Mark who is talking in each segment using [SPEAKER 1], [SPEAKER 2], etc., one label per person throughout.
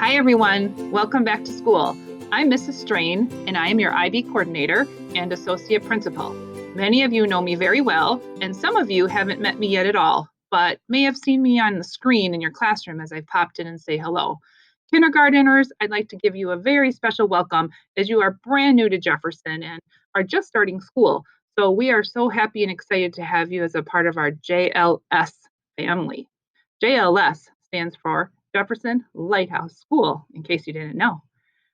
[SPEAKER 1] Hi everyone, welcome back to school. I'm Mrs. Strain and I am your IB coordinator and associate principal. Many of you know me very well and some of you haven't met me yet at all, but may have seen me on the screen in your classroom as I popped in and say hello. Kindergarteners, I'd like to give you a very special welcome as you are brand new to Jefferson and are just starting school. So we are so happy and excited to have you as a part of our JLS family. JLS stands for Jefferson Lighthouse School, in case you didn't know.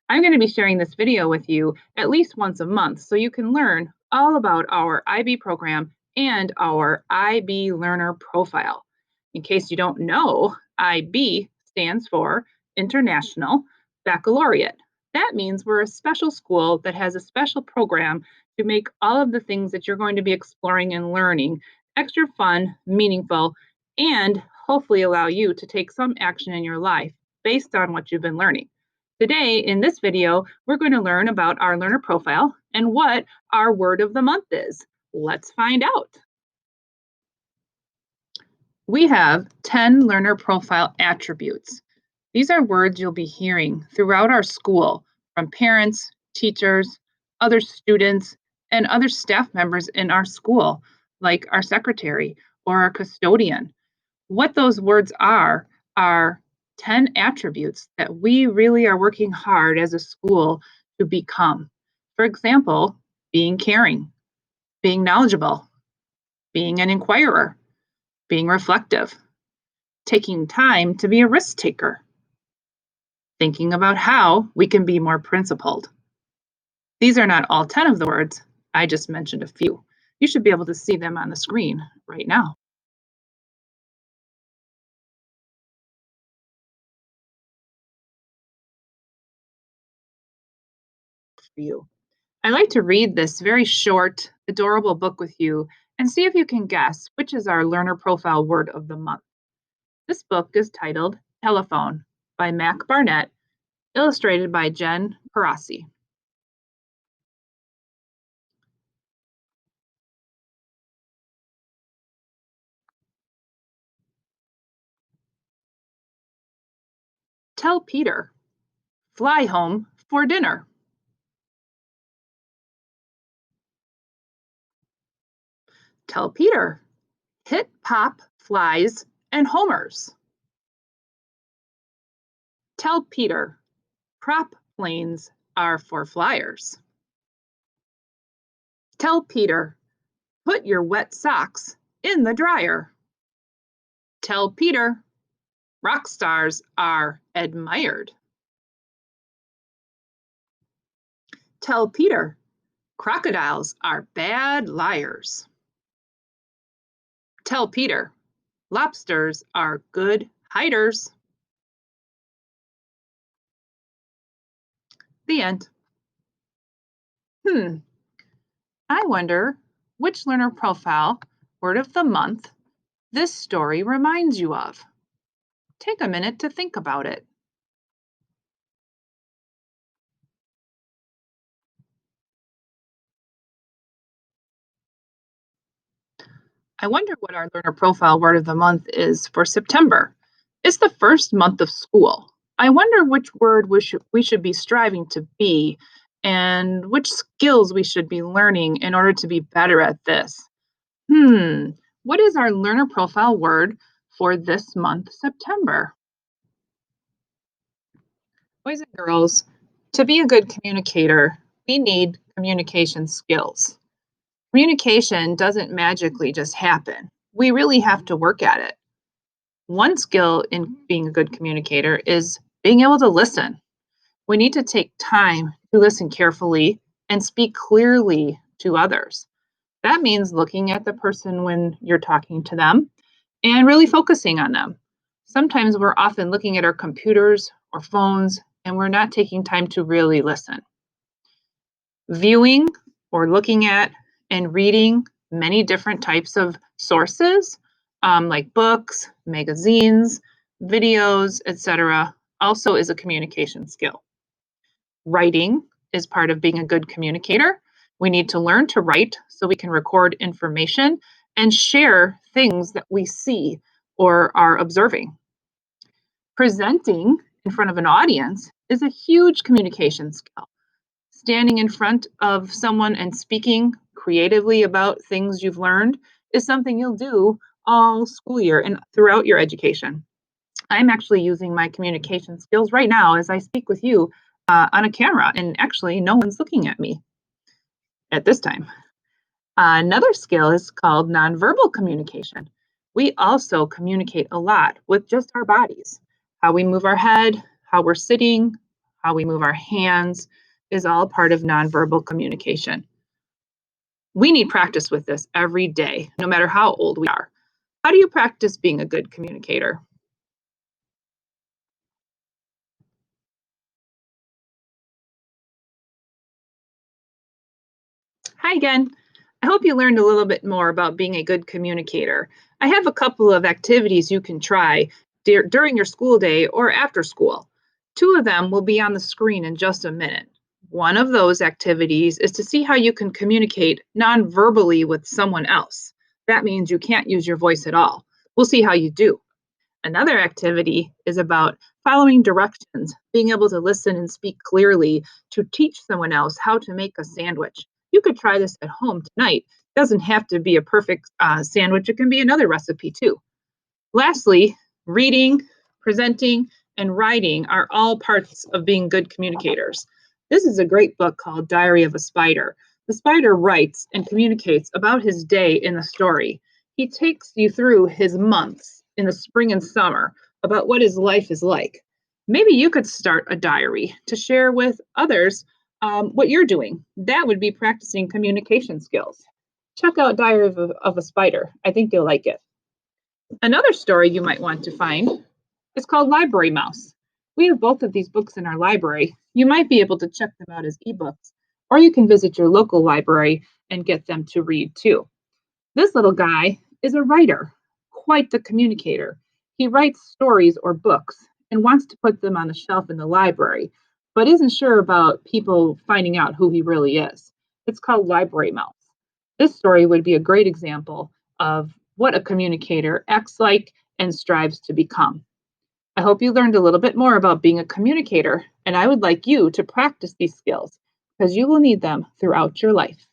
[SPEAKER 1] I'm going to be sharing this video with you at least once a month so you can learn all about our IB program and our IB Learner Profile. In case you don't know, IB stands for International Baccalaureate. That means we're a special school that has a special program to make all of the things that you're going to be exploring and learning extra fun, meaningful, and hopefully allow you to take some action in your life based on what you've been learning. Today, in this video, we're going to learn about our learner profile and what our word of the month is. Let's find out. We have 10 learner profile attributes. These are words you'll be hearing throughout our school from parents, teachers, other students, and other staff members in our school, like our secretary or our custodian. What those words are 10 attributes that we really are working hard as a school to become. For example, being caring, being knowledgeable, being an inquirer, being reflective, taking time to be a risk taker, thinking about how we can be more principled. These are not all 10 of the words, I just mentioned a few. You should be able to see them on the screen right now. For you. I like to read this very short, adorable book with you and see if you can guess which is our learner profile word of the month. This book is titled Telephone by Mac Barnett, illustrated by Jen Parasi. Tell Peter, fly home for dinner. Tell Peter, hit pop flies and homers. Tell Peter, prop planes are for flyers. Tell Peter, put your wet socks in the dryer. Tell Peter, rock stars are admired. Tell Peter, crocodiles are bad liars. Tell Peter, lobsters are good hiders. The end. I wonder which learner profile word of the month this story reminds you of. Take a minute to think about it. I wonder what our learner profile word of the month is for September. It's the first month of school. I wonder which word we should be striving to be and which skills we should be learning in order to be better at this. What is our learner profile word for this month, September? Boys and girls, to be a good communicator, we need communication skills. Communication doesn't magically just happen. We really have to work at it. One skill in being a good communicator is being able to listen. We need to take time to listen carefully and speak clearly to others. That means looking at the person when you're talking to them and really focusing on them. Sometimes we're often looking at our computers or phones and we're not taking time to really listen. Viewing or looking at and reading many different types of sources, like books, magazines, videos, etc., also is a communication skill. Writing is part of being a good communicator. We need to learn to write so we can record information and share things that we see or are observing. Presenting in front of an audience is a huge communication skill. Standing in front of someone and speaking creatively about things you've learned is something you'll do all school year and throughout your education. I'm actually using my communication skills right now as I speak with you on a camera, and actually, no one's looking at me at this time. Another skill is called nonverbal communication. We also communicate a lot with just our bodies. How we move our head, how we're sitting, how we move our hands is all part of nonverbal communication. We need practice with this every day, no matter how old we are. How do you practice being a good communicator? Hi again. I hope you learned a little bit more about being a good communicator. I have a couple of activities you can try during your school day or after school. Two of them will be on the screen in just a minute. One of those activities is to see how you can communicate non-verbally with someone else. That means you can't use your voice at all. We'll see how you do. Another activity is about following directions, being able to listen and speak clearly to teach someone else how to make a sandwich. You could try this at home tonight. It doesn't have to be a perfect sandwich, it can be another recipe too. Lastly, reading, presenting, and writing are all parts of being good communicators. This is a great book called Diary of a Spider. The spider writes and communicates about his day in the story. He takes you through his months in the spring and summer about what his life is like. Maybe you could start a diary to share with others what you're doing. That would be practicing communication skills. Check out Diary of a Spider. I think you'll like it. Another story you might want to find is called Library Mouse. We have both of these books in our library. You might be able to check them out as ebooks, or you can visit your local library and get them to read too. This little guy is a writer, quite the communicator. He writes stories or books and wants to put them on the shelf in the library, but isn't sure about people finding out who he really is. It's called Library Mouse. This story would be a great example of what a communicator acts like and strives to become. I hope you learned a little bit more about being a communicator, and I would like you to practice these skills because you will need them throughout your life.